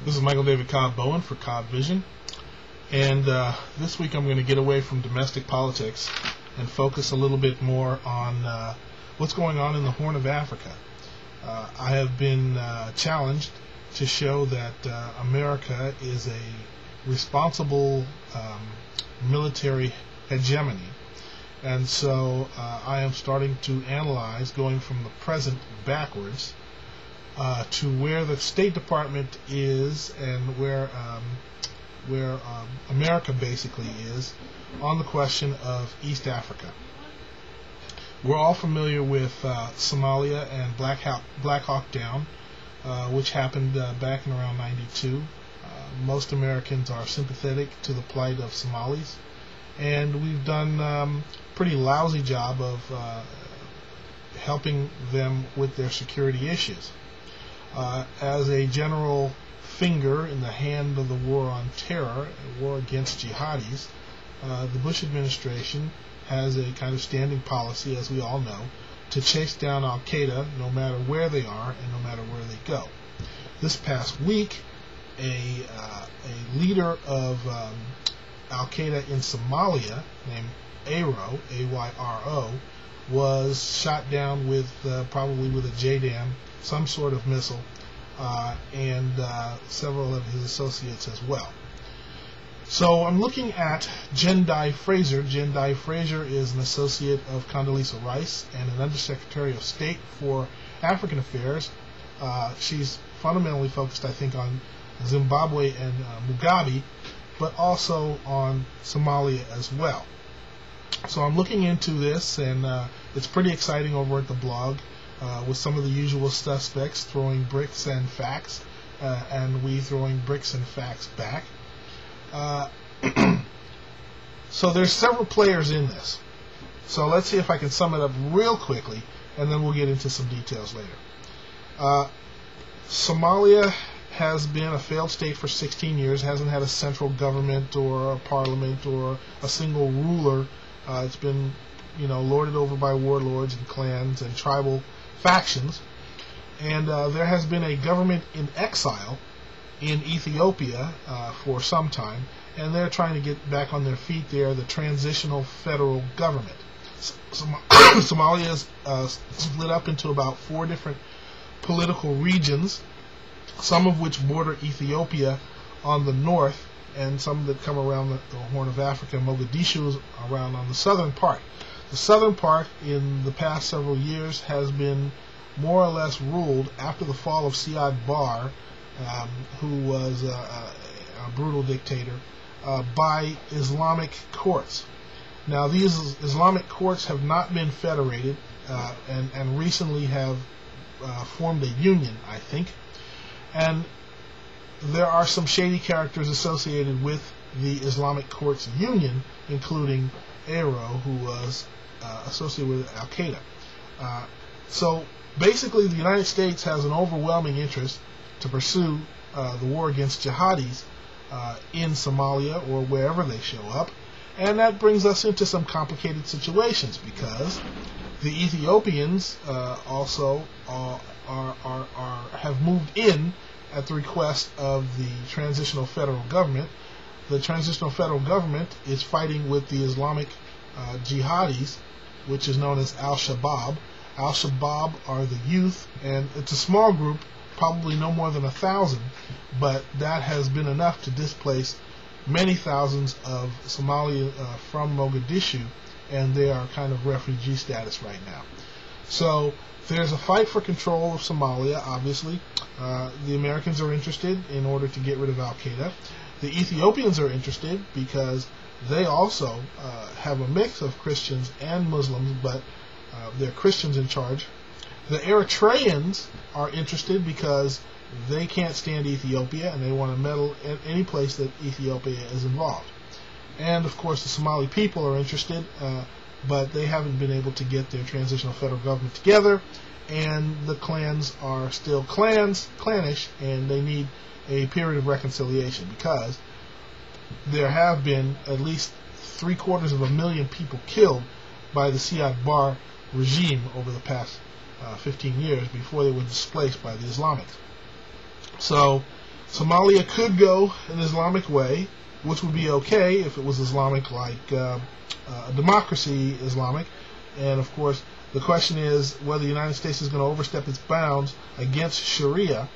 This is Michael David Cobb Bowen for Cobb Vision, and this week I'm going to get away from domestic politics and focus a little bit more on what's going on in the Horn of Africa. I have been challenged to show that America is a responsible military hegemony, and so I am starting to analyze, going from the present backwards, to where the State Department is and where America basically is on the question of East Africa. We're all familiar with Somalia and Black Hawk Down, which happened back in around '92. Most Americans are sympathetic to the plight of Somalis, and we've done a pretty lousy job of helping them with their security issues. As a general finger in the hand of the war on terror, a war against jihadis, the Bush administration has a kind of standing policy, as we all know, to chase down Al-Qaeda no matter where they are and no matter where they go. This past week, a leader of Al-Qaeda in Somalia named Ayro, A-Y-R-O, was shot down with probably with a JDAM, some sort of missile, and several of his associates as well. So I'm looking at Jendai Fraser. Jendai Fraser is an associate of Condoleezza Rice and an Undersecretary of State for African Affairs. She's fundamentally focused, I think, on Zimbabwe and Mugabe, but also on Somalia as well. So I'm looking into this, and it's pretty exciting over at the blog, with some of the usual suspects throwing bricks and facts, and we throwing bricks and facts back. So there's several players in this. So let's see if I can sum it up real quickly, and then we'll get into some details later. Somalia has been a failed state for 16 years, hasn't had a central government or a parliament or a single ruler. It's been, lorded over by warlords and clans and tribal factions, and there has been a government in exile in Ethiopia for some time, and they're trying to get back on their feet. They're the transitional federal government. Somalia is split up into about 4 different political regions, some of which border Ethiopia on the north, and some that come around the Horn of Africa. Mogadishu is around on the southern part. The southern part, in the past several years, has been more or less ruled, after the fall of Siad Barre, who was a brutal dictator, by Islamic courts. Now, these Islamic courts have not been federated, and recently have formed a union, I think. And there are some shady characters associated with the Islamic courts union, including Ayro, who was associated with Al-Qaeda. So basically, the United States has an overwhelming interest to pursue the war against jihadis in Somalia or wherever they show up, and that brings us into some complicated situations, because the Ethiopians also have moved in at the request of the transitional federal government. The transitional federal government is fighting with the Islamic jihadis, which is known as Al-Shabaab. Al-Shabaab are the youth, and it's a small group, probably no more than 1,000, but that has been enough to displace many thousands of Somalia from Mogadishu, and they are kind of refugee status right now. So there's a fight for control of Somalia, obviously. The Americans are interested in order to get rid of Al-Qaeda. The Ethiopians are interested because they also have a mix of Christians and Muslims, but they're Christians in charge. The Eritreans are interested because they can't stand Ethiopia, and they want to meddle in any place that Ethiopia is involved. And of course the Somali people are interested, but they haven't been able to get their transitional federal government together, and the clans are still clannish, and they need a period of reconciliation, because there have been at least 750,000 people killed by the Siad Barre regime over the past 15 years before they were displaced by the Islamics. So Somalia could go an Islamic way, which would be okay if it was Islamic, like a democracy Islamic. And of course, the question is whether the United States is going to overstep its bounds against Sharia,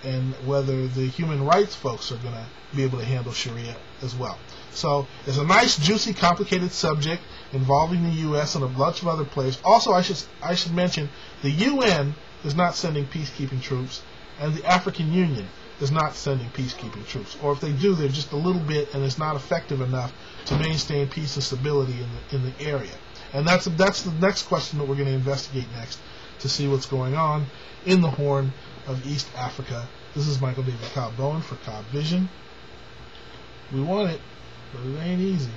and whether the human rights folks are going to be able to handle Sharia as well. So it's a nice, juicy, complicated subject involving the U.S. and a bunch of other players. Also, I should mention the UN is not sending peacekeeping troops, and the African Union is not sending peacekeeping troops. Or if they do, they're just a little bit, and it's not effective enough to maintain peace and stability in the area. And that's the next question that we're going to investigate next, to see what's going on in the Horn of East Africa. This is Michael David Cobb Bowen for Cobb Vision. We want it, but it ain't easy.